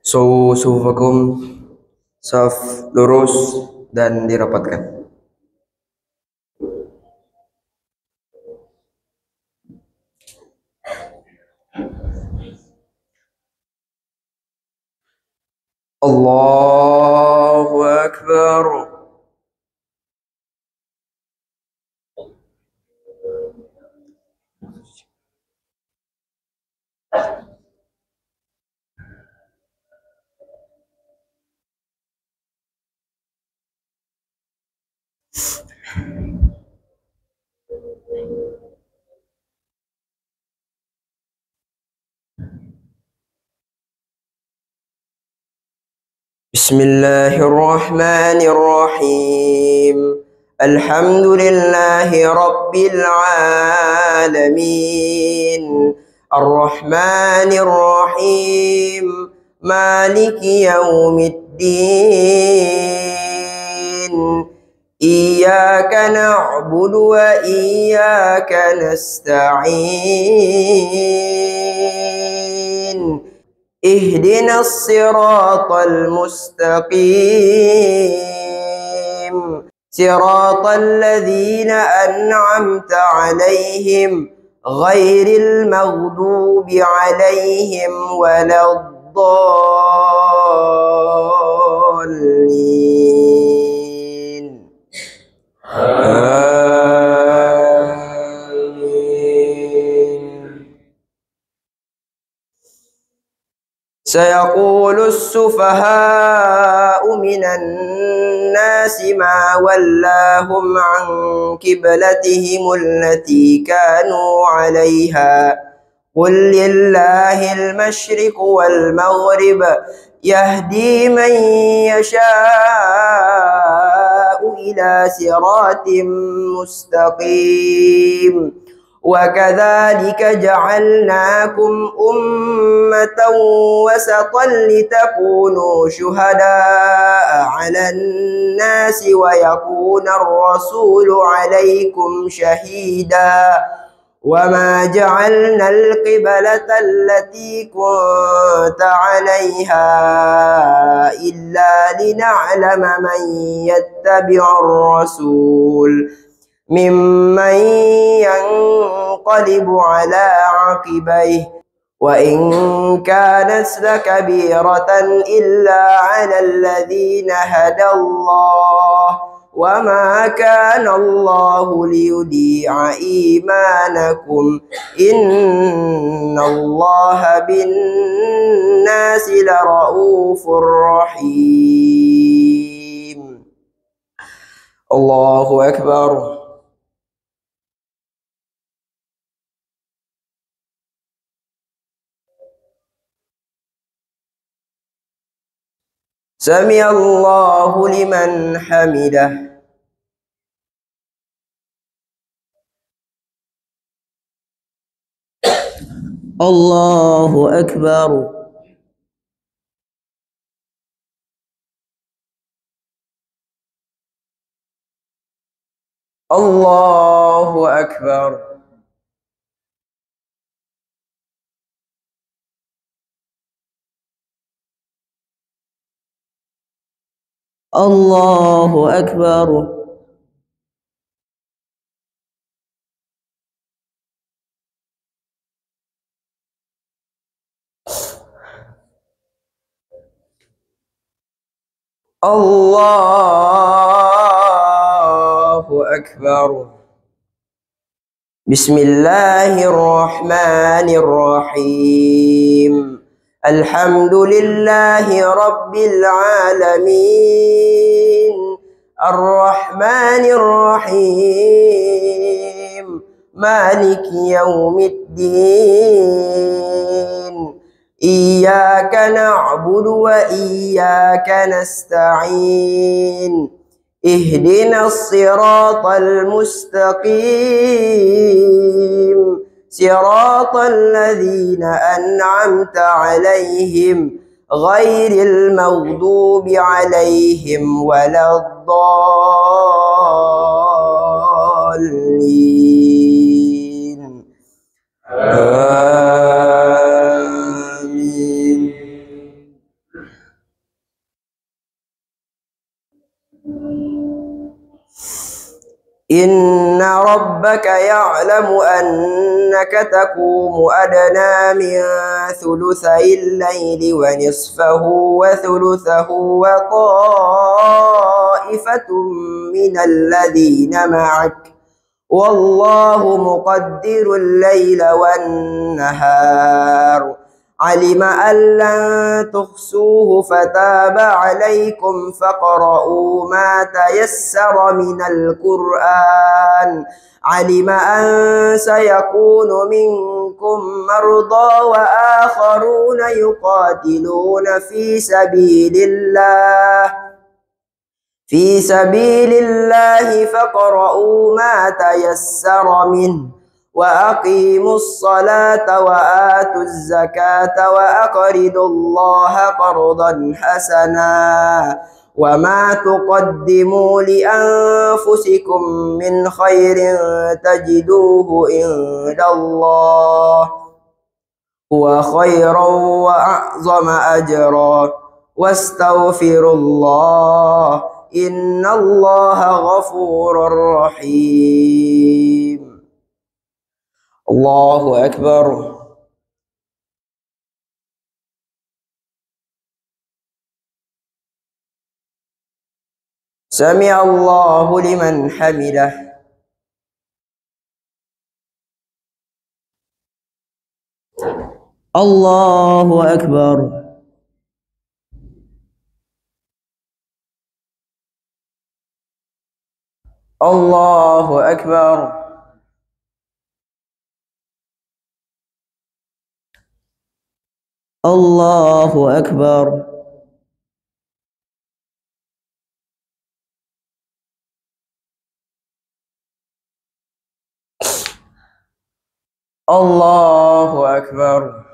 Sufufakum saf lurus dan dirapatkan. Allahu Akbar. Bismillahirrahmanirrahim. Alhamdulillahi rabbil alamin. Ar-Rahmanir Rahim. Maliki yaumiddin. Iyyaka na'budu wa iyyaka nasta'in. اهدنا الصراط المستقيم صراط الذين أنعمت عليهم غير المغضوب عليهم ولا الضالين سيقول السفهاء من الناس ما ولاهم عن قبلتهم التي كانوا عليها قل لله المشرق والمغرب يهدي من يشاء إلى صراط مستقيم وكذلك جعلناكم أمة وسطا لتكونوا شهداء على الناس ويكون الرسول عليكم شهيدا وما جعلنا القبلة التي كنت عليها إلا لنعلم من يتبع الرسول ممن ينقلب على عقبيه وإن كانت لكبيرة إلا على الذين هدى الله وما كان الله ليضيع إيمانكم إن الله بالناس لرؤوف رحيم. الله أكبر. سمع الله لمن حمده. الله أكبر. الله أكبر. الله أكبر. الله أكبر. بسم الله الرحمن الرحيم. الحمد لله رب العالمين الرحمن الرحيم مالك يوم الدين إياك نعبد وإياك نستعين اهدنا الصراط المستقيم صراط الذين أنعمت عليهم غير المغضوب عليهم ولا الضالين آمين. إن ربك يعلم أنك تقوم أدنى من ثلثي الليل ونصفه وثلثه وطائفة من الذين معك والله مقدر الليل والنهار علم أن لن تحصوه فتاب عليكم فاقرؤوا ما تيسر من القرآن علم أن سيكون منكم مرضى وآخرون يقاتلون في سبيل الله فاقرؤوا ما تيسر منه وأقيموا الصلاة وآتوا الزكاة وأقرضوا الله قرضا حسنا وما تقدموا لأنفسكم من خير تجدوه عند الله هو خيرا وأعظم أجرا واستغفروا الله إن الله غفور رحيم. الله أكبر. سمع الله لمن حمده. الله أكبر. الله أكبر. الله أكبر. الله أكبر.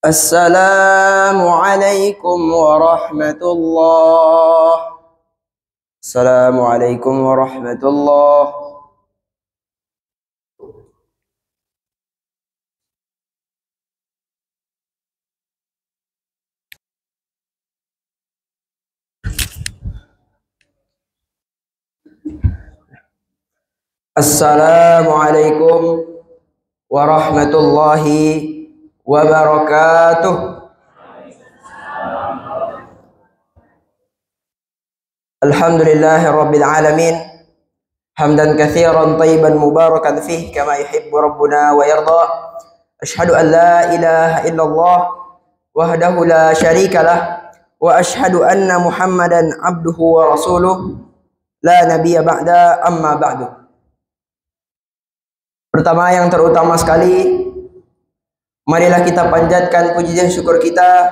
السلام عليكم ورحمة الله. السلام عليكم ورحمة الله. السلام عليكم ورحمة الله wabarakatuh. Alhamdulillahi rabbil alamin hamdan katsiran tayyiban mubarakan fihi kama yuhibbu rabbuna wa yarda. Ashhadu an la ilaha illallah wahdahu la syarika lah wa ashhadu anna Muhammadan abduhu wa rasuluh la nabiyya ba'da amma ba'du. Pertama yang terutama sekali, marilah kita panjatkan puji dan syukur kita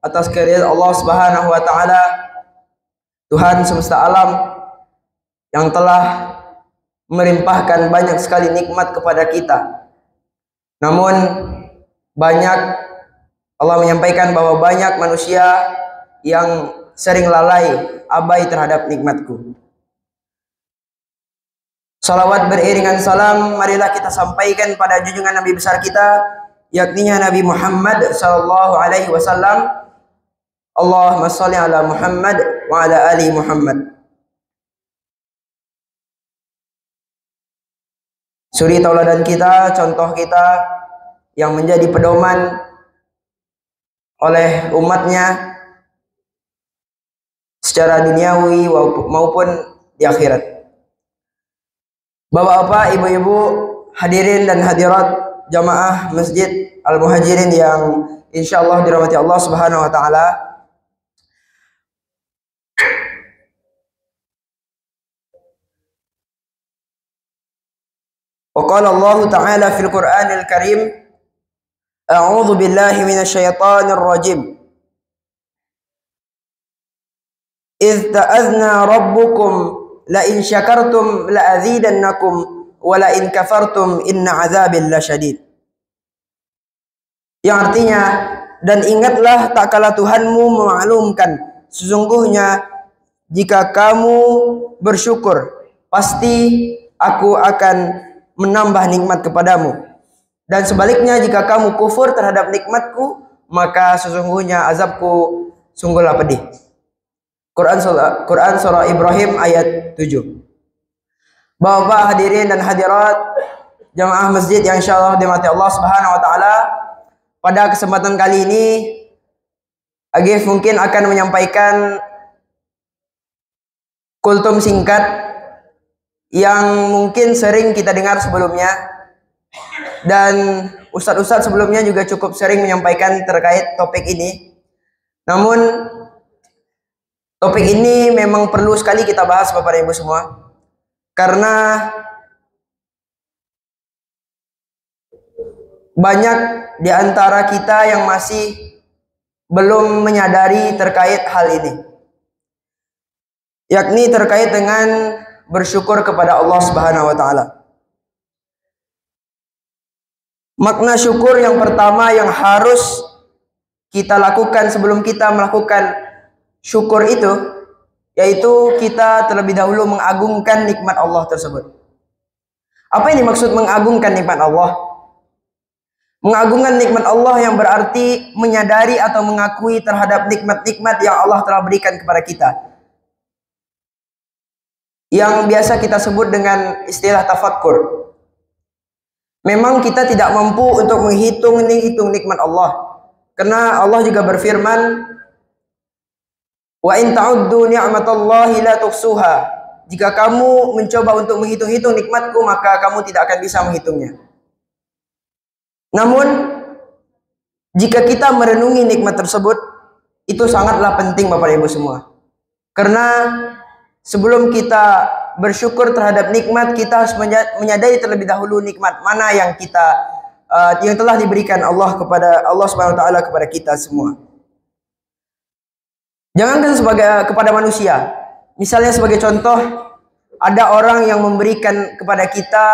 atas kehadirat Allah Subhanahu wa taala, Tuhan semesta alam yang telah melimpahkan banyak sekali nikmat kepada kita. Namun banyak, Allah menyampaikan bahwa banyak manusia yang sering lalai, abai terhadap nikmatku. Salawat beriringan salam marilah kita sampaikan pada junjungan Nabi besar kita, yakninya Nabi Muhammad sallallahu alaihi wasallam. Allahumma shalli ala Muhammad wa ala ali Muhammad. Suri tauladan kita, contoh kita yang menjadi pedoman oleh umatnya secara duniawi maupun di akhirat. Bapak-bapak, ibu-ibu, hadirin dan hadirat jamaah Masjid Al-Muhajirin yang insyaallah dirahmati Allah Subhanahu wa taala. Wa qala Allah Ta'ala fil Qur'anil Karim, A'udzu billahi minasyaitonir rajim. Idz ta'adzna rabbukum la in syakartum la azidannakum wa la in kafartum inna 'adzabi lasyadid. Yang artinya, dan ingatlah tak kala Tuhanmu memaklumkan, sesungguhnya jika kamu bersyukur, pasti aku akan menambah nikmat kepadamu. Dan sebaliknya, jika kamu kufur terhadap nikmatku, maka sesungguhnya azabku sungguhlah pedih. Quran surah Ibrahim ayat 7. Bapak hadirin dan hadirat jamaah masjid yang insyaallah dirahmati Allah Subhanahu wa taala, pada kesempatan kali ini Agif mungkin akan menyampaikan kultum singkat yang mungkin sering kita dengar sebelumnya, dan ustadz-ustadz sebelumnya juga cukup sering menyampaikan terkait topik ini. Namun topik ini memang perlu sekali kita bahas Bapak dan Ibu semua, karena banyak di antara kita yang masih belum menyadari terkait hal ini, yakni terkait dengan bersyukur kepada Allah Subhanahu wa taala. Makna syukur yang pertama yang harus kita lakukan sebelum kita melakukan syukur itu, yaitu kita terlebih dahulu mengagungkan nikmat Allah tersebut. Apa yang dimaksud mengagungkan nikmat Allah? Mengagungkan nikmat Allah yang berarti menyadari atau mengakui terhadap nikmat-nikmat yang Allah telah berikan kepada kita, yang biasa kita sebut dengan istilah tafakkur. Memang kita tidak mampu untuk menghitung nikmat Allah, karena Allah juga berfirman, wa in ta'uddu ni'matallahi la tuhsuha. Jika kamu mencoba untuk menghitung-hitung nikmatku, maka kamu tidak akan bisa menghitungnya. Namun jika kita merenungi nikmat tersebut, itu sangatlah penting Bapak Ibu semua. Karena sebelum kita bersyukur terhadap nikmat, kita harus menyadari terlebih dahulu nikmat mana yang yang telah diberikan Allah Subhanahu wa taala kepada kita semua. Jangankan kepada manusia. Misalnya sebagai contoh, ada orang yang memberikan kepada kita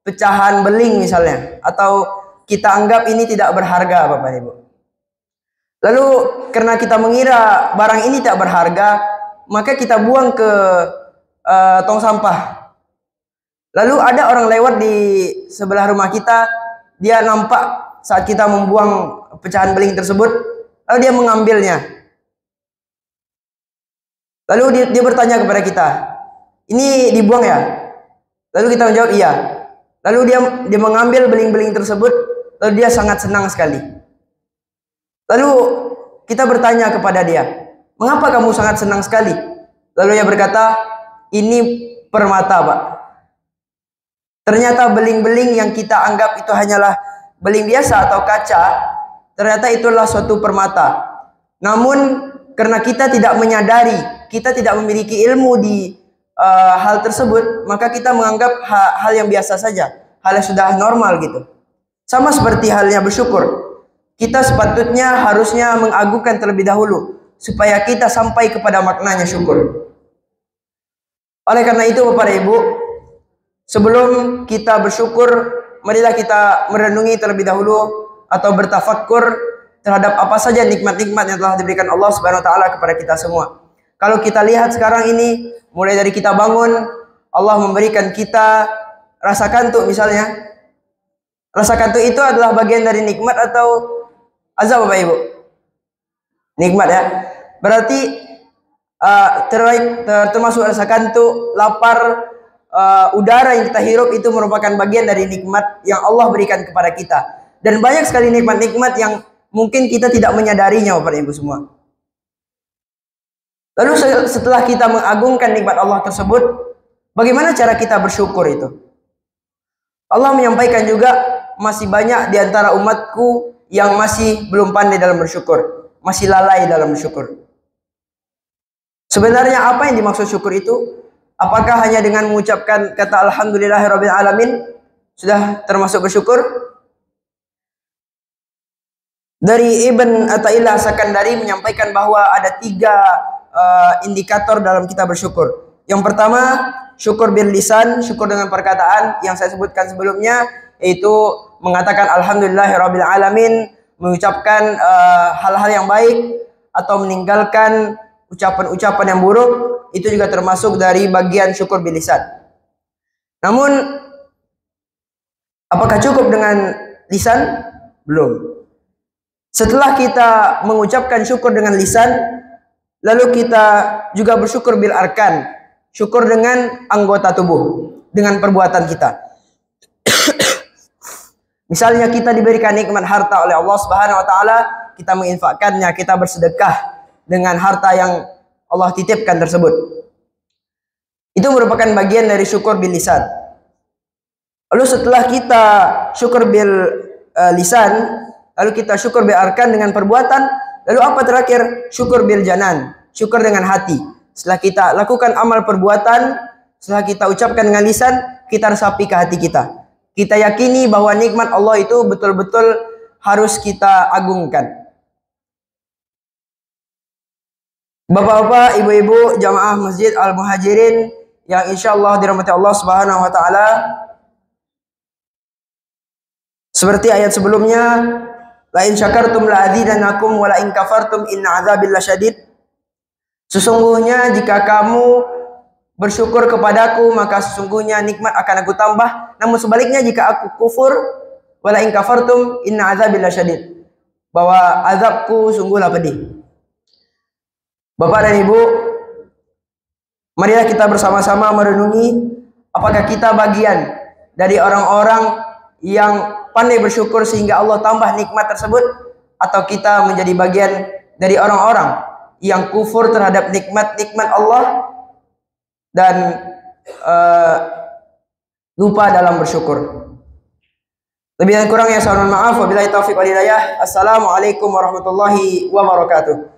pecahan beling misalnya, atau kita anggap ini tidak berharga Bapak Ibu. Lalu karena kita mengira barang ini tidak berharga, maka kita buang ke tong sampah. Lalu ada orang lewat di sebelah rumah kita, dia nampak saat kita membuang pecahan beling tersebut, lalu dia mengambilnya. Lalu dia bertanya kepada kita, ini dibuang ya? Lalu kita menjawab iya. Lalu dia mengambil beling-beling tersebut, lalu dia sangat senang sekali. Lalu kita bertanya kepada dia, mengapa kamu sangat senang sekali? Lalu dia berkata, ini permata Pak. Ternyata beling-beling yang kita anggap itu hanyalah beling biasa atau kaca, ternyata itulah suatu permata. Namun karena kita tidak menyadari, kita tidak memiliki ilmu di hal tersebut, maka kita menganggap hal yang biasa saja, hal yang sudah normal gitu. Sama seperti halnya bersyukur, kita sepatutnya harusnya mengagungkan terlebih dahulu supaya kita sampai kepada maknanya syukur. Oleh karena itu Bapak dan Ibu, sebelum kita bersyukur, marilah kita merenungi terlebih dahulu atau bertafakkur terhadap apa saja nikmat-nikmat yang telah diberikan Allah Subhanahu wa taala kepada kita semua. Kalau kita lihat sekarang ini, mulai dari kita bangun, Allah memberikan kita rasa kantuk misalnya. Rasa kantuk itu adalah bagian dari nikmat atau azab Bapak Ibu? Nikmat ya. Berarti termasuk rasa kantuk, lapar, udara yang kita hirup itu merupakan bagian dari nikmat yang Allah berikan kepada kita. Dan banyak sekali nikmat-nikmat yang mungkin kita tidak menyadarinya Bapak Ibu semua. Lalu setelah kita mengagungkan nikmat Allah tersebut, bagaimana cara kita bersyukur itu? Allah menyampaikan juga, masih banyak di antara umatku yang masih belum pandai dalam bersyukur, masih lalai dalam bersyukur. Sebenarnya apa yang dimaksud syukur itu? Apakah hanya dengan mengucapkan kata alhamdulillahirabbil alamin? Sudah termasuk bersyukur? Dari Ibn Athaillah Sakandari menyampaikan bahwa ada 3 indikator dalam kita bersyukur. Yang pertama, syukur bil lisan, syukur dengan perkataan yang saya sebutkan sebelumnya, yaitu mengatakan alhamdulillahirabbil alamin, mengucapkan hal-hal yang baik atau meninggalkan ucapan-ucapan yang buruk, itu juga termasuk dari bagian syukur bil lisan. Namun apakah cukup dengan lisan? Belum. Setelah kita mengucapkan syukur dengan lisan, lalu kita juga bersyukur bil arkan, syukur dengan anggota tubuh, dengan perbuatan kita. Misalnya kita diberikan nikmat harta oleh Allah Subhanahu wa taala, kita menginfakkannya, kita bersedekah dengan harta yang Allah titipkan tersebut. Itu merupakan bagian dari syukur bil lisan. Lalu setelah kita syukur bil lisan, lalu kita syukur bil arkan dengan perbuatan, lalu apa terakhir? Syukur bil janan, syukur dengan hati. Setelah kita lakukan amal perbuatan, setelah kita ucapkan dengan lisan, kita resapi ke hati kita. Kita yakini bahwa nikmat Allah itu betul-betul harus kita agungkan. Bapak-bapak, ibu-ibu, jamaah Masjid Al-Muhajirin yang insyaallah dirahmati Allah Subhanahu wa taala. Seperti ayat sebelumnya, la in syakartum la azidannakum wa la in kafartum inna adzabil lasyadid. Sesungguhnya jika kamu bersyukur kepadaku, maka sesungguhnya nikmat akan aku tambah. Namun sebaliknya jika aku kufur, wala in kafartum inna azabil lasyadid, bahwa azabku sungguhlah pedih. Bapak dan Ibu, marilah kita bersama-sama merenungi apakah kita bagian dari orang-orang yang pandai bersyukur sehingga Allah tambah nikmat tersebut, atau kita menjadi bagian dari orang-orang yang kufur terhadap nikmat-nikmat Allah dan lupa dalam bersyukur. Lebih dan kurangnya saya mohon maaf. Wabillahi taufiq wal hidayah. Assalamualaikum warahmatullahi wabarakatuh.